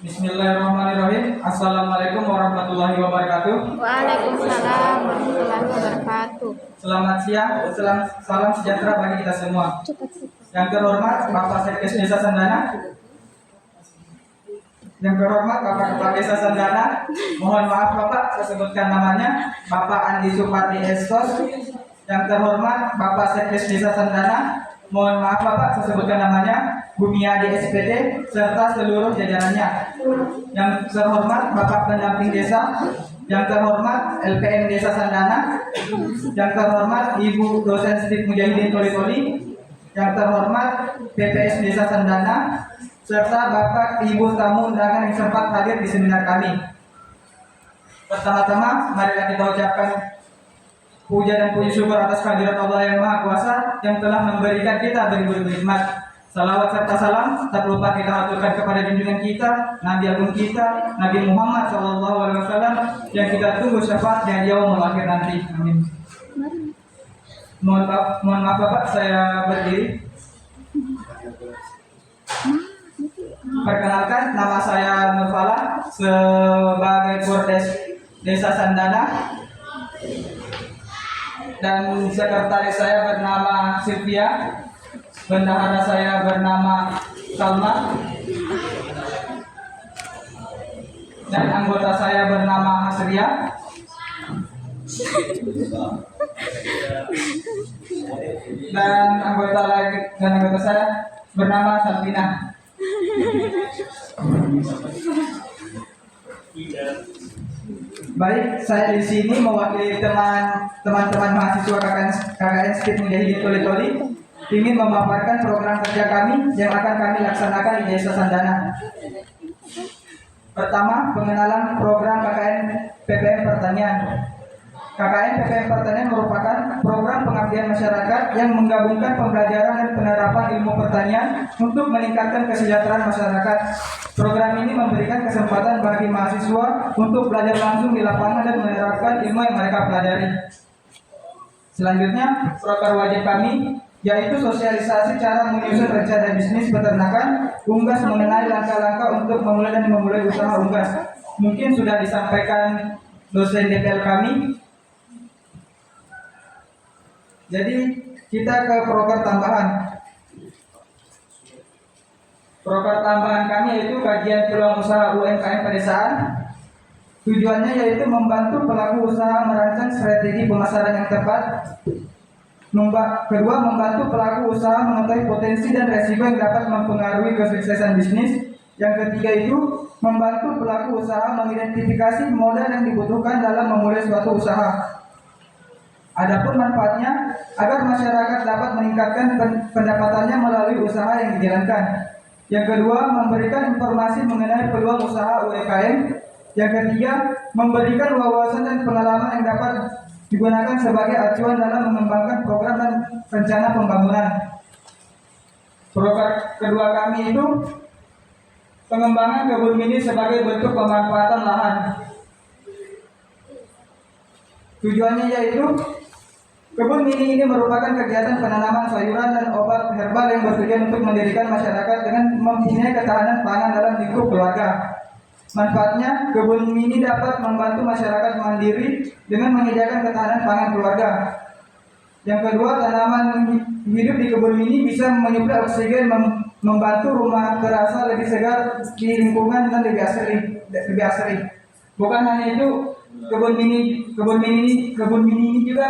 Bismillahirrahmanirrahim. Assalamualaikum warahmatullahi wabarakatuh. Waalaikumsalam warahmatullahi wabarakatuh. Selamat siang, salam sejahtera bagi kita semua. Yang terhormat Bapak Sekretaris Desa Sandana. Yang terhormat Bapak Kepala Desa Sandana. Mohon maaf Bapak, saya sebutkan namanya Bapak Andi Supardi Estos. Yang terhormat Bapak Sekretaris Desa Sandana. Mohon maaf Bapak, saya sebutkan namanya Bumiadi SPD serta seluruh jajarannya. Yang terhormat Bapak Pendamping Desa, yang terhormat LPM Desa Sandana, yang terhormat Ibu Dosen Stik Mujahidin Toli-Toli, yang terhormat PPS Desa Sandana, serta Bapak Ibu tamu undangan yang sempat hadir di seminar kami. Pertama-tama, marilah kita ucapkan puja dan puji syukur atas kehadirat Allah yang Maha Kuasa yang telah memberikan kita beribu nikmat. Salawat serta salam tak lupa kita aturkan kepada junjungan kita, Nabi Agung kita, Nabi Muhammad SAW yang kita tunggu syafaatnya di yaumul akhir nanti. Amin. Mohon maaf Bapak, saya berdiri. Perkenalkan, nama saya Nurfala sebagai Pordes Desa Sandana. Dan sekretaris saya bernama Sylvia, bendahara saya bernama Salma, dan anggota saya bernama Hasria. Dan anggota saya bernama Sabina. Baik, saya di sini mewakili teman-teman mahasiswa KKN Stik Mujahidin Toli-Toli ingin memaparkan program kerja kami yang akan kami laksanakan di Desa Sandana. Pertama, pengenalan program KKN PPM Pertanian. KKN PPM Pertanian merupakan program pengabdian masyarakat yang menggabungkan pembelajaran dan penerapan ilmu pertanian untuk meningkatkan kesejahteraan masyarakat. Program ini memberikan kesempatan bagi mahasiswa untuk belajar langsung di lapangan dan menerapkan ilmu yang mereka pelajari. Selanjutnya, program wajib kami yaitu sosialisasi cara menyusun rencana bisnis peternakan, unggas mengenai langkah-langkah untuk memulai usaha unggas. Mungkin sudah disampaikan dosen DPL kami. Jadi kita ke program tambahan. Program tambahan kami yaitu kajian peluang usaha UMKM pedesaan. Tujuannya yaitu membantu pelaku usaha merancang strategi pemasaran yang tepat. Kedua, membantu pelaku usaha mengetahui potensi dan resiko yang dapat mempengaruhi kesuksesan bisnis. Yang ketiga itu membantu pelaku usaha mengidentifikasi modal yang dibutuhkan dalam memulai suatu usaha. Adapun manfaatnya agar masyarakat dapat meningkatkan pendapatannya melalui usaha yang dijalankan. Yang kedua, memberikan informasi mengenai peluang usaha UMKM. Yang ketiga, memberikan wawasan dan pengalaman yang dapat digunakan sebagai acuan dalam mengembangkan program dan rencana pembangunan. Program kedua kami itu pengembangan kebun mini sebagai bentuk pemanfaatan lahan. Tujuannya yaitu kebun mini ini merupakan kegiatan penanaman sayuran dan obat herbal yang bertujuan untuk mendirikan masyarakat dengan mempunyai ketahanan pangan dalam lingkup keluarga. Manfaatnya, kebun mini dapat membantu masyarakat mandiri dengan menyediakan ketahanan pangan keluarga. Yang kedua, tanaman hidup di kebun mini bisa menyuplai oksigen, membantu rumah terasa lebih segar di lingkungan dan lebih asri. Bukan hanya itu, kebun mini ini juga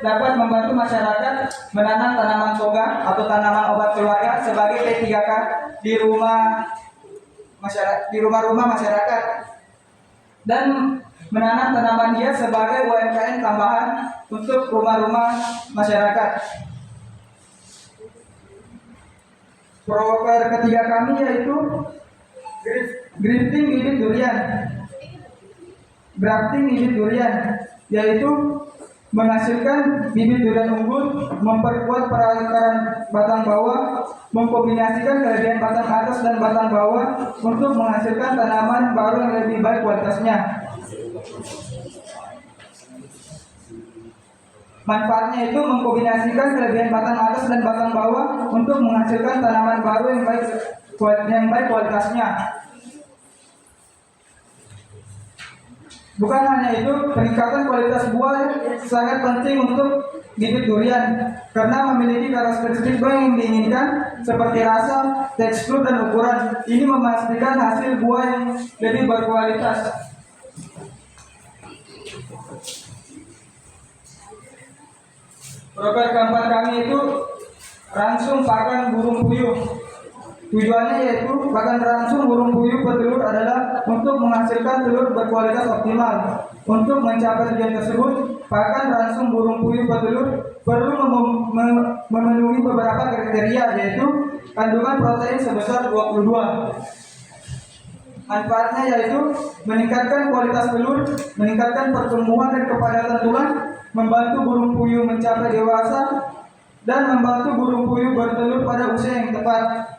dapat membantu masyarakat menanam tanaman toga atau tanaman obat keluarga sebagai P3K di rumah-rumah masyarakat dan menanam tanaman hias sebagai UMKM tambahan untuk rumah-rumah masyarakat. Program ketiga kami yaitu grafting bibit durian, yaitu menghasilkan bibit durian unggul, memperkuat perakaran batang bawah, mengkombinasikan kelebihan batang atas dan batang bawah untuk menghasilkan tanaman baru yang lebih baik kualitasnya. Manfaatnya itu mengkombinasikan kelebihan batang atas dan batang bawah untuk menghasilkan tanaman baru yang baik kualitasnya. Bukan hanya itu, peningkatan kualitas buah sangat penting untuk bibit durian karena memiliki karakteristik buah yang diinginkan seperti rasa, tekstur, dan ukuran. Ini memastikan hasil buah yang lebih berkualitas. Program keempat kami itu rangsung pakan burung puyuh. Tujuannya yaitu pakan rangsung burung puyuh petelur adalah untuk menghasilkan telur berkualitas optimal. Untuk mencapai tujuan tersebut, pakan rangsung burung puyuh petelur perlu memenuhi beberapa kriteria, yaitu kandungan protein sebesar 22. Manfaatnya yaitu meningkatkan kualitas telur, meningkatkan pertumbuhan dan kepadatan tulang, membantu burung puyuh mencapai dewasa, dan membantu burung puyuh bertelur pada usia yang tepat.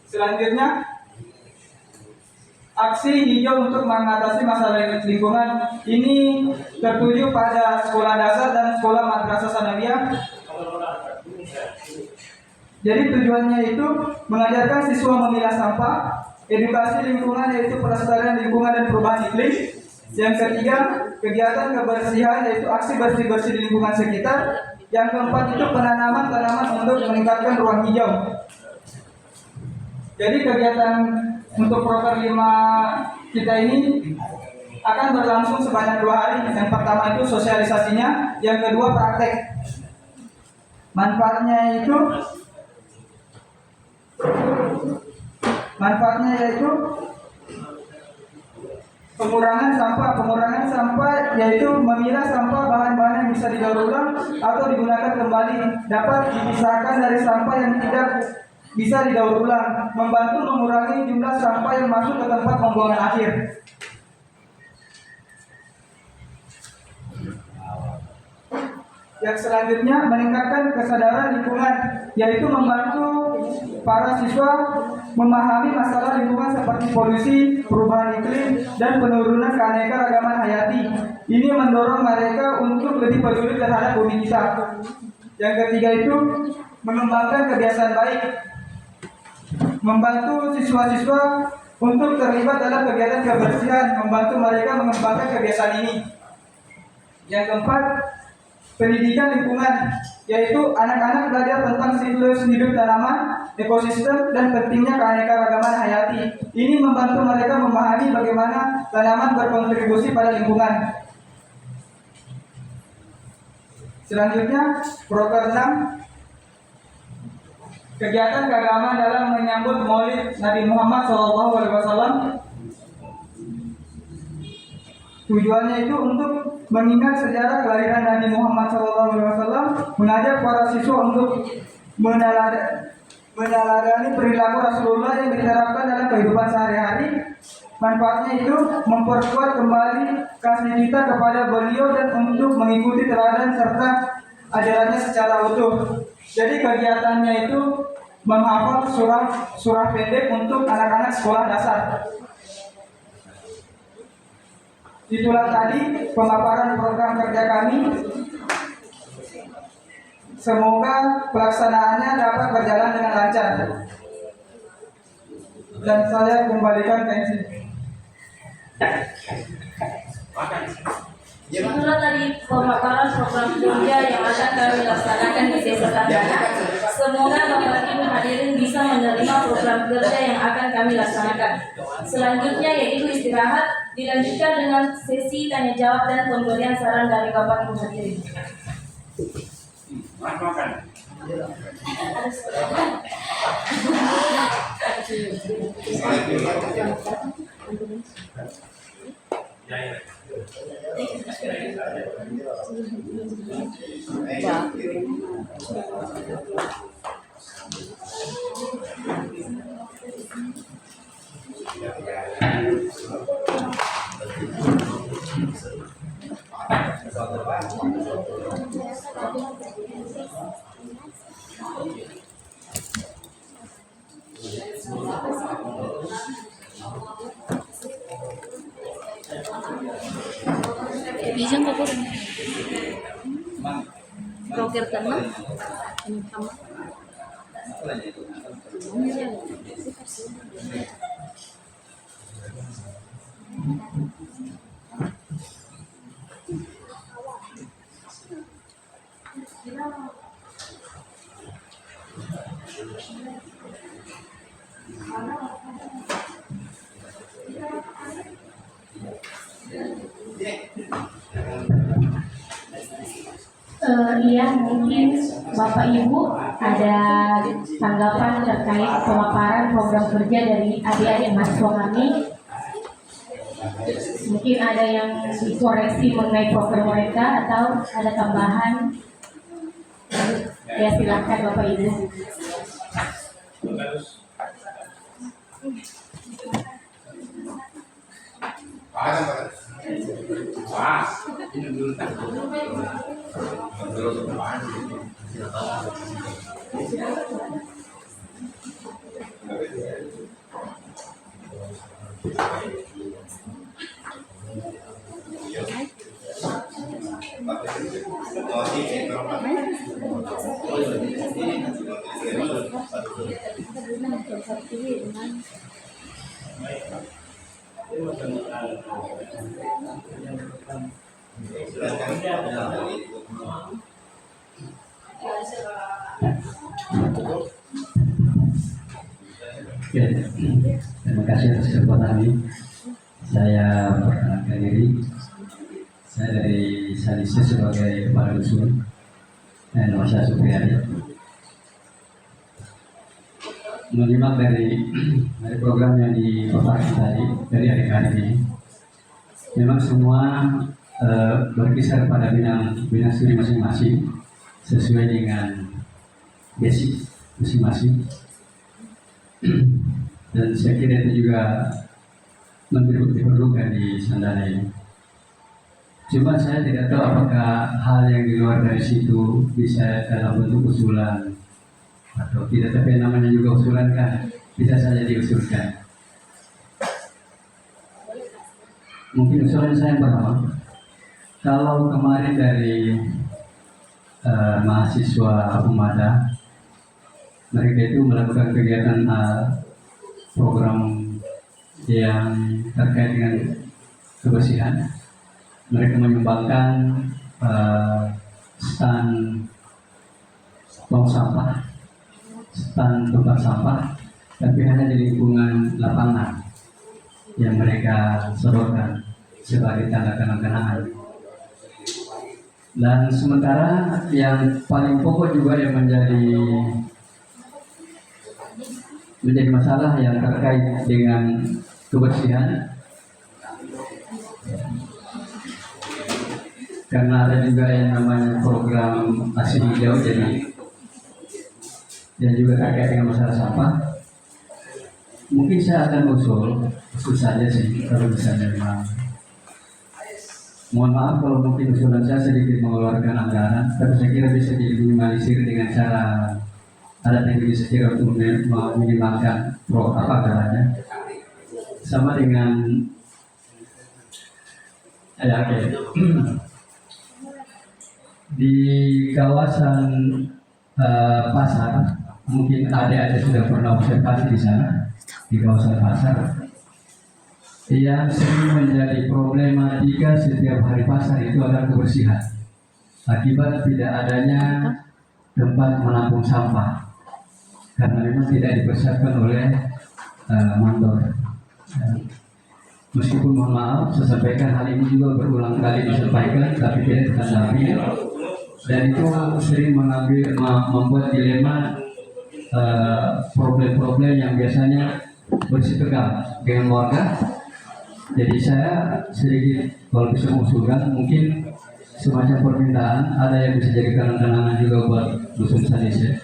Selanjutnya, aksi hijau untuk mengatasi masalah lingkungan ini tertuju pada sekolah dasar dan sekolah madrasah sanawiyah. Jadi tujuannya itu mengajarkan siswa memilah sampah, edukasi lingkungan yaitu pelestarian lingkungan dan perubahan iklim. Yang ketiga, kegiatan kebersihan yaitu aksi bersih-bersih di lingkungan sekitar. Yang keempat itu penanaman tanaman untuk meningkatkan ruang hijau. Jadi kegiatan untuk proker 5 kita ini akan berlangsung sebanyak 2 hari. Yang pertama itu sosialisasinya, yang kedua praktek. Manfaatnya yaitu pengurangan sampah yaitu memilah sampah bahan-bahan yang bisa didaur ulang atau digunakan kembali dapat dipisahkan dari sampah yang tidak bisa didaur ulang, membantu mengurangi jumlah sampah yang masuk ke tempat pembuangan akhir. Yang selanjutnya meningkatkan kesadaran lingkungan, yaitu membantu para siswa memahami masalah lingkungan seperti polusi, perubahan iklim, dan penurunan keanekaragaman hayati. Ini mendorong mereka untuk lebih peduli terhadap bumi kita. Yang ketiga itu mengembangkan kebiasaan baik, membantu siswa-siswa untuk terlibat dalam kegiatan kebersihan, membantu mereka mengembangkan kebiasaan ini. Yang keempat, pendidikan lingkungan, yaitu anak-anak belajar tentang siklus hidup tanaman, ekosistem, dan pentingnya keanekaragaman hayati. Ini membantu mereka memahami bagaimana tanaman berkontribusi pada lingkungan. Selanjutnya, proker 6, kegiatan keagamaan dalam menyambut Maulid Nabi Muhammad SAW. Tujuannya itu untuk mengingat sejarah kelahiran Nabi Muhammad SAW, mengajak para siswa untuk meneladani perilaku Rasulullah yang diterapkan dalam kehidupan sehari-hari. Manfaatnya itu memperkuat kembali kasih kita kepada beliau dan untuk mengikuti teladan serta ajarannya secara utuh. Jadi kegiatannya itu menghafal surah pendek untuk anak-anak sekolah dasar. Itulah tadi pemaparan program kerja kami. Semoga pelaksanaannya dapat berjalan dengan lancar. Dan saya kembalikan ke MC. Itulah tadi pemaparan program kerja yang akan kami laksanakan di Desa Tandana. Semoga Bapak Ibu hadirin bisa menerima program kerja yang akan kami laksanakan. Selanjutnya yaitu istirahat, dilanjutkan dengan sesi tanya jawab dan pemberian saran dari Bapak Ibu hadirin. Bijang ko po rin. Roker keenam. Iya, mungkin Bapak Ibu ada tanggapan terkait pemaparan program kerja dari adik-adik mahasiswa kami. Mungkin ada yang dikoreksi mengenai program mereka atau ada tambahan. Ya, silakan Bapak Ibu. Oke, terima kasih atas kesempatan ini. Saya perkenalkan diri. Saya dari Salise sebagai kepala dusun dan nama saya Supriyadi. Menyimak dari program yang dipaparkan tadi dari adik-adik ini, memang semua berkisar pada bidang studi masing-masing sesuai dengan basic masing-masing. Dan saya kira itu juga diperlukan di Sandana ini. Cuma saya tidak tahu apakah hal yang di luar dari situ bisa dalam bentuk usulan atau tidak, tapi namanya juga usulan kan bisa saja diusulkan. Mungkin usulan saya yang pertama, kalau kemarin dari mahasiswa Umada, mereka itu melakukan kegiatan program yang terkait dengan kebersihan. Mereka menyumbangkan stand tong sampah, stand tempat sampah, tapi hanya di lingkungan lapangan yang mereka sodorkan sebagai tanda kenang-kenangan. Dan sementara yang paling pokok juga yang menjadi masalah yang terkait dengan kebersihan, karena ada juga yang namanya program asli hijau, jadi dan juga terkait dengan masalah sampah. Mungkin saya akan usul saja sih kalau misalnya memang, mohon maaf kalau mungkin usulan saya sedikit mengeluarkan anggaran, tapi saya kira bisa diminimalisir dengan cara ada teknik sekira untuk meminimalkan anggarannya. Sama dengan di kawasan pasar, mungkin ada sudah pernah observasi di sana, di kawasan pasar yang sering menjadi problematika setiap hari pasar itu adalah kebersihan akibat tidak adanya tempat menampung sampah, karena memang tidak dipersiapkan oleh mandor. Meskipun mohon maaf, saya sampaikan hal ini juga berulang kali disampaikan, tapi tidak ditanggapi, dan itu sering membuat dilema problem-problem yang biasanya bersitegang dengan warga. Jadi saya sedikit kalau bisa mengusulkan, mungkin semacam permintaan ada yang bisa jadi kenang-kenangan juga buat dusun Salise,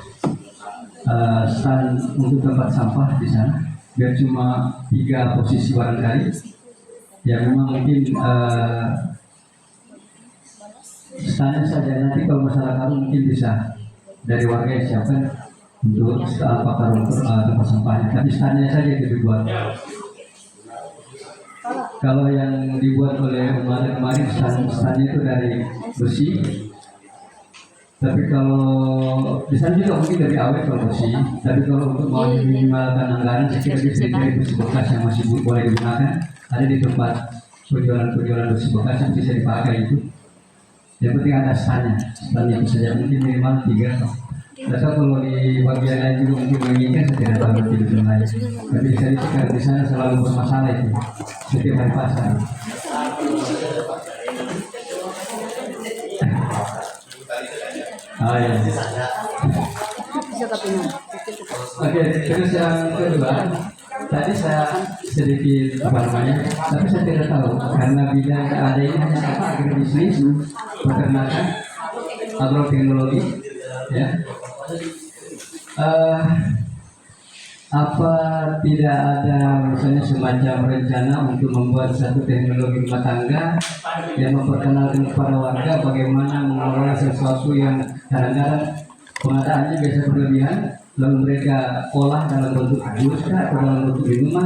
stand untuk tempat sampah di sana, biar cuma 3 posisi barangkali yang memang mungkin standnya saja. Nanti kalau masalah karung mungkin bisa dari warga yang siapkan untuk karung tempat sampahnya, tapi standnya saja itu dibuat. Kalau yang dibuat oleh kemarin standnya itu dari besi, Tapi kalau di sana juga mungkin lebih awet kalau bersih. Tapi kalau untuk mau minimalkan anggaran, saya kira bisa dari bersih bekas yang masih boleh digunakan. Ada di tempat penjualan bersih bekas yang bisa dipakai itu. Yang penting ada standnya itu saja, mungkin minimal 3. Atau kalau di bagian lain juga mungkin menginginkan, saya tidak tahu nanti di lain. Tapi saya dikatakan di sana selalu bermasalah itu setiap hari pasar. Oh ya. Oke, terus yang kedua, tadi saya sedikit tapi saya tidak tahu karena bidang ada ini hanya apa agribisnis, peternakan, agroteknologi, ya. Apa tidak ada misalnya semacam rencana untuk membuat satu teknologi rumah tangga yang memperkenalkan kepada warga bagaimana mengelola sesuatu yang kadang-kadang pengadaannya biasa berlebihan, lalu mereka olah dalam bentuk jus atau dalam bentuk minuman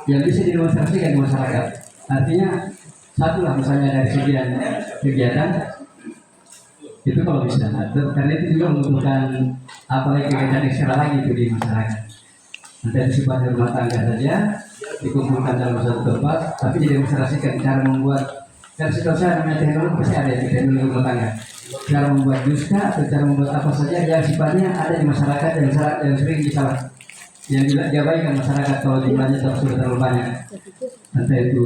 yang bisa didemonstrasikan di masyarakat. Artinya satu lah misalnya dari sekian kegiatan itu kalau bisa, karena itu juga membutuhkan apalagi kegiatan ekstra lagi itu di masyarakat. Nanti sifatnya rumah tangga saja dikumpulkan dalam satu tempat, tapi didemonstrasikan cara membuat. Dan setahu saya namanya teknologi pasti ada di teknologi rumah tangga. Cara membuat jus atau cara membuat apa saja yang sifatnya ada di masyarakat yang sering disalah, yang diabaikan masyarakat kalau jumlahnya sudah terlalu banyak. Entah itu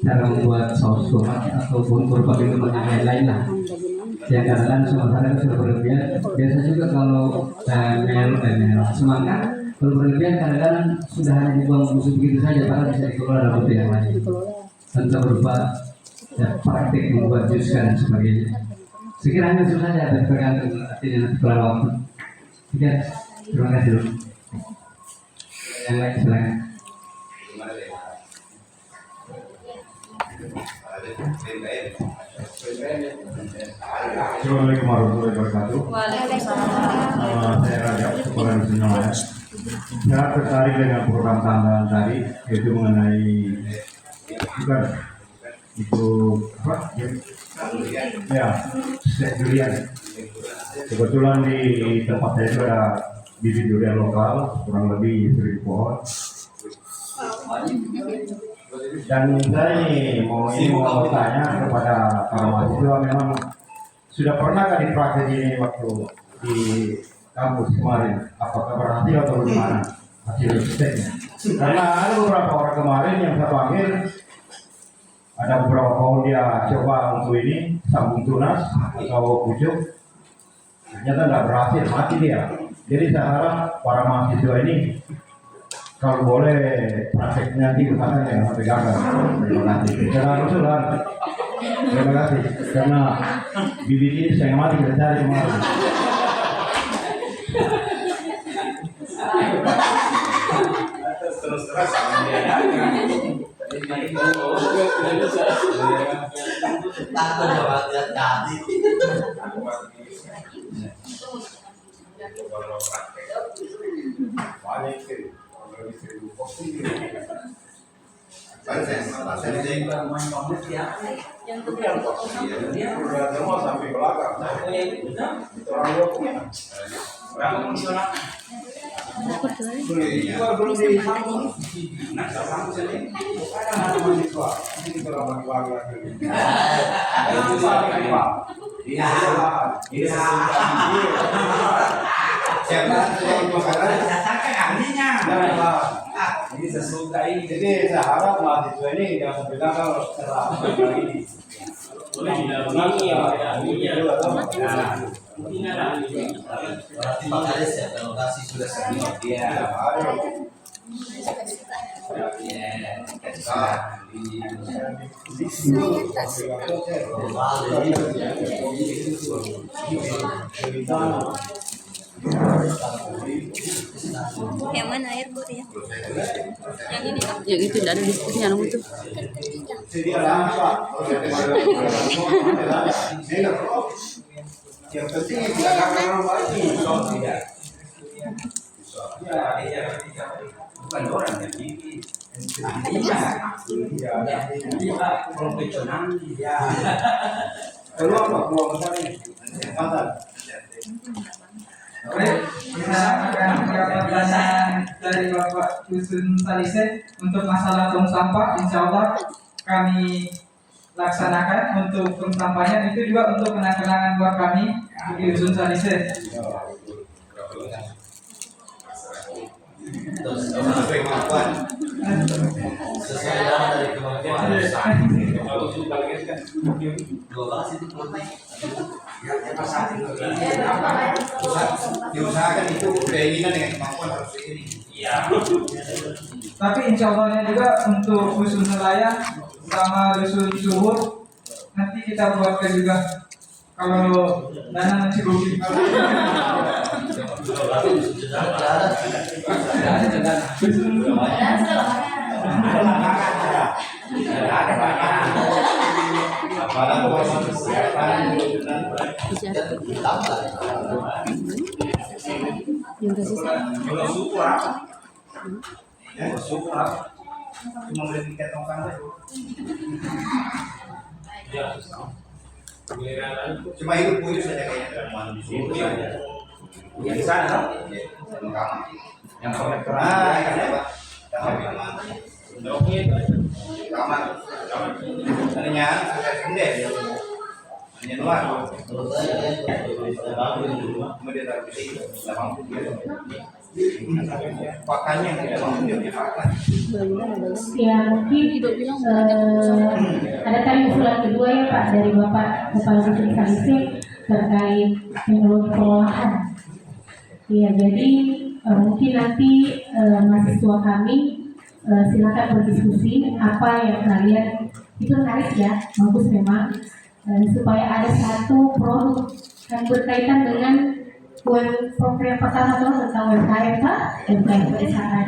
cara membuat saus tomat ataupun berupa minuman yang lain-lain lah. Yang kadang-kadang masyarakat sudah berlebihan. Biasa juga kalau semangka kalau berlebihan kadang-kadang sudah hanya dibuang busuk begitu saja, padahal bisa dikelola dalam bentuk yang lain. Entah berupa praktik membuat jus dan sebagainya. Sekiranya itu saja dan tergantung artinya nanti keluar waktu. Oke, terima kasih dulu. Yang lain silakan. Assalamualaikum warahmatullahi wabarakatuh. Saya Rajab, Kepala Dinas Nelayan. Saya tertarik dengan program tambahan tadi, yaitu mengenai bukan itu apa? Ya, stek durian. Kebetulan di tempat saya itu ada bibit durian lokal, kurang lebih 1000 pohon. Dan saya mau bertanya kepada para mahasiswa, memang sudah pernah di praktek ini waktu di kampus kemarin, apakah berhasil atau bagaimana hasil steknya? Karena ada beberapa orang kemarin yang saya panggil, ada beberapa pohon dia coba untuk ini sambung tunas atau pucuk, ternyata tidak berhasil, mati dia. Jadi saya harap para mahasiswa ini kalau boleh prakteknya nanti usahakan jangan sampai gagal. Terima kasih. Jangan usulan. Terima kasih. Karena bibit ini saya mati kita cari kemarin. Terus ini sesuka ini. Jadi saya harap mahasiswa ini jangan sampai gagal setelah ini. Boleh tidak begini ya? Berarti makanya saya lokasi sudah siap. Iya. Yang mana air bu ya? Yang ini kan? Yang itu tidak ada diskusinya namun itu. Yang penting tidak orang lagi. Bukan orang yang ini. Iya, profesional. Ya. Peluang Pak, peluang besar ini. Kesempatan. Baik, kita akan menjawab pertanyaan dari Bapak Dusun Salise untuk masalah tong sampah. Insya Allah kami laksanakan untuk tong sampahnya, itu juga untuk kenang-kenangan buat kami di Dusun Salise. Sesuai kemampuan. Sesuai dari kemampuan. Diusahakan itu keinginan dengan kemampuan harus ini. Tapi insya Allahnya juga untuk dusun nelayan sama dusun suhur nanti kita buatkan juga kalau dana mencukupi. Yung kasi sa Cuma hidup kudus saja kayaknya dalam di situ saja. Yang di sana, sama kamar. Yang konektoran, kamar. Adanya sendiri. Hanya luar. Kemudian taruh di situ, pakannya yang tidak mampu dipakai. Ya mungkin ada tadi usulan kedua ya Pak dari Bapak Kepala Dusun Salise terkait teknologi pengolahan. Ya jadi mungkin nanti mahasiswa kami silakan berdiskusi apa yang kalian itu menarik ya, bagus memang supaya ada satu produk yang berkaitan dengan program pertama tuh tentang UMKM Pak, UMKM pedesaan.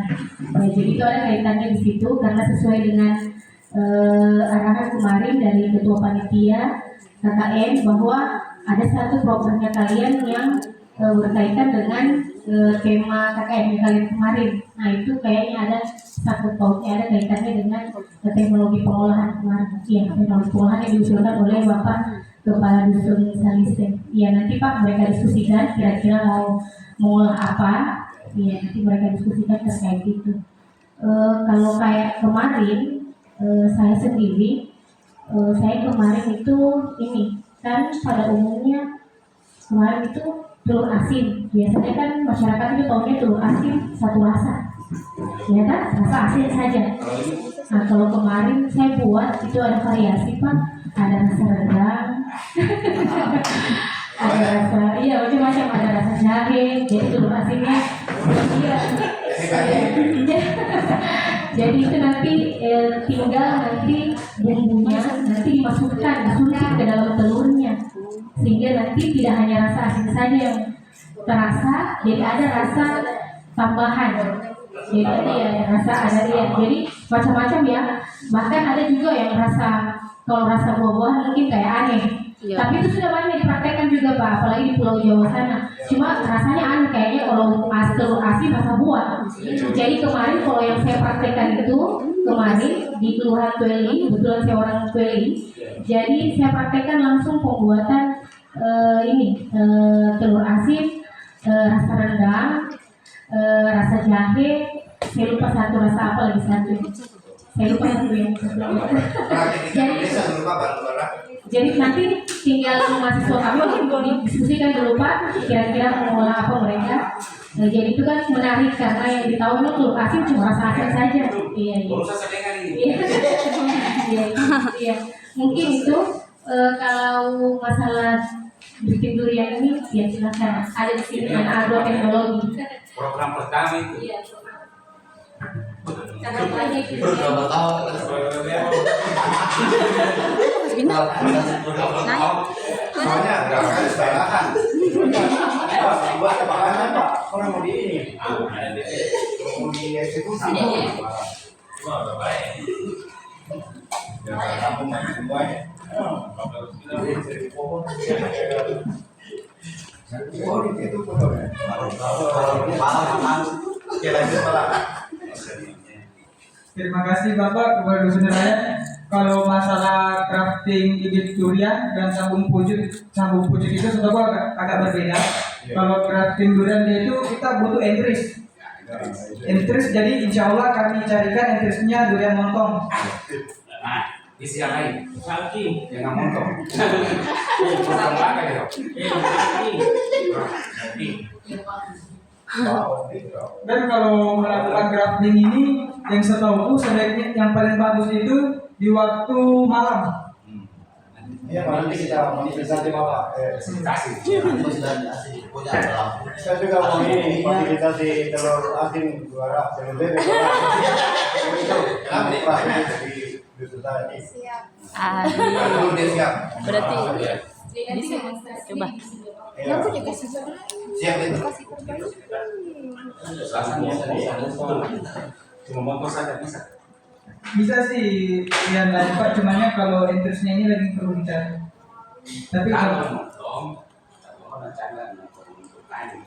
Jadi itu ada kaitannya di situ karena sesuai dengan arahan kemarin dari Ketua Panitia KKN bahwa ada satu programnya kalian yang berkaitan dengan tema KKN kalian kemarin. Nah itu kayaknya ada satu pautnya, ada kaitannya dengan teknologi pengolahan kemarin. Iya, teknologi pengolahan yang diusulkan oleh Bapak Kepala Dusun Salise. Iya nanti Pak mereka diskusikan kira-kira mau mengolah apa. Iya nanti mereka diskusikan terkait itu. Kalau kayak kemarin saya sendiri, saya kemarin itu ini kan pada umumnya kemarin itu telur asin. Biasanya kan masyarakat itu tahunya telur asin satu rasa, ya kan? Rasa asin saja. Nah kalau kemarin saya buat itu ada variasi Pak, ada rasa rendang, ada rasa macam-macam, ada rasa jahe, jadi telur asinnya iya. Jadi itu nanti tinggal nanti bumbunya nanti dimasukkan, disuntik ke dalam telurnya sehingga nanti tidak hanya rasa asin saja yang terasa, jadi ada rasa tambahan. Jadi ada rasa jadi macam-macam ya. Bahkan ada juga yang kalau rasa buah-buahan mungkin kayak aneh. Ya. Tapi itu sudah banyak dipraktekkan juga Pak, apalagi di Pulau Jawa sana. Cuma rasanya aneh kayaknya kalau telur asin rasa buah. Jadi kemarin kalau yang saya praktekkan itu kemarin di Kelurahan Tueli, kebetulan saya orang Tueli. Jadi saya praktekkan langsung pembuatan telur asin, rasa rendang, rasa jahe. Saya lupa satu rasa apa lagi satu. Saya lupa satu yang jadi nanti tinggal mahasiswa kami didiskusikan dulu Pak, kira-kira mengolah apa mereka. Jadi itu kan menarik karena yang ditahu telur asin cuma rasa asin saja. Iya. Mungkin itu kalau masalah bikin durian ini ya silakan ada di sini ada agroteknologi. Program pertama itu. Iya. Soalnya gerakan sekolahan. Buat kebakannya Pak, orang mau di ini. Mau di eksekusi. Jangan kampung masih semuanya. Itu fotonya. Terima kasih Bapak Kepala Dusun Nelayan kalau masalah crafting bibit durian dan sabun pucuk itu setahu agak berbeda. Kalau crafting durian dia itu kita butuh entries. Entries, jadi insya Allah kami carikan entriesnya durian montong. Nah, di siang lain, jangan montong. Montong apa ya? Dan kalau melakukan crafting ini, yang setahu sebaiknya yang paling bagus itu di waktu malam. Iya, Pak, nanti kita manifestasi Bapak. Kasih. Saya juga mau ini manifestasi telur asin juara telur bebek. Itu kami di dusun saya ini. Berarti bisa coba. Iya. Siap itu. Cuma motor saja bisa. Bisa sih yang lain Pak, cuman kalau interestnya ini lagi perlu dicari. Tapi kalau Montong, orang jangan untuk lain.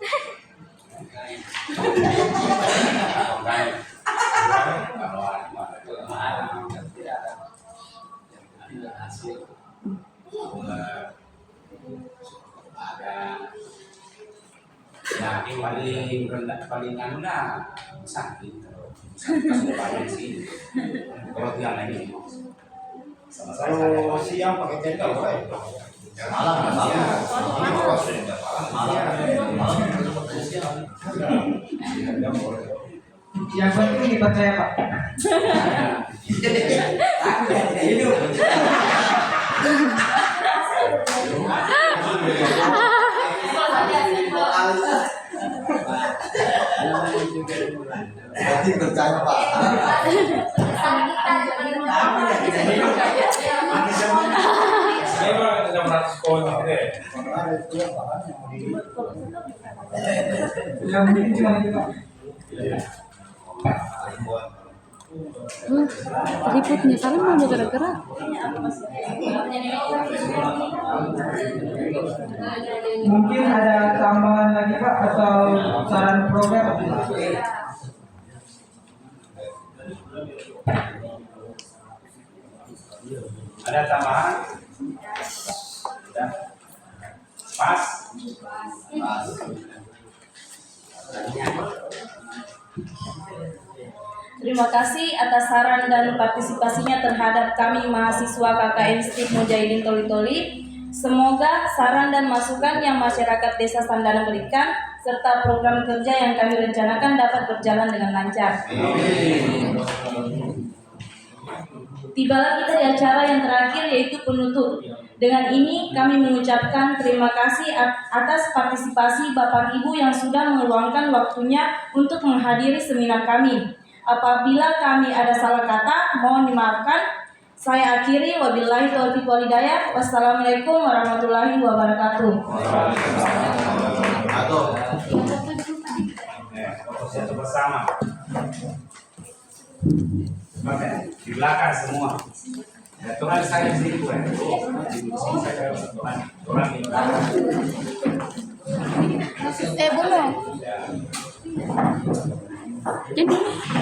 Nah, ini paling rendah, paling anu lah, sakit. Banyak sih. Kalau tiang lagi, Kalau siang pakai cendol, Pak. yang penting dipercaya Pak. Berarti percaya Pak. Yang penting cuma itu Pak. Ributnya salah mau gerak-gerak. Mungkin ada tambahan lagi Pak atau saran program? ada tambahan? Sudah. Pas. Terima kasih atas saran dan partisipasinya terhadap kami mahasiswa KKN STIP Mujahidin Toli-Toli. Semoga saran dan masukan yang masyarakat Desa Sandana berikan serta program kerja yang kami rencanakan dapat berjalan dengan lancar. Tibalah kita di acara yang terakhir yaitu penutup. Dengan ini kami mengucapkan terima kasih atas partisipasi Bapak Ibu yang sudah meluangkan waktunya untuk menghadiri seminar kami. Apabila kami ada salah kata, mohon dimaafkan. Saya akhiri, wabillahi taufiq wal hidayah. Wassalamualaikum warahmatullahi wabarakatuh. Foto bersama. Oke, di belakang semua. Ya, Tuhan saya di sini Tuhan. Tuhan di belakang. Belum. Jadi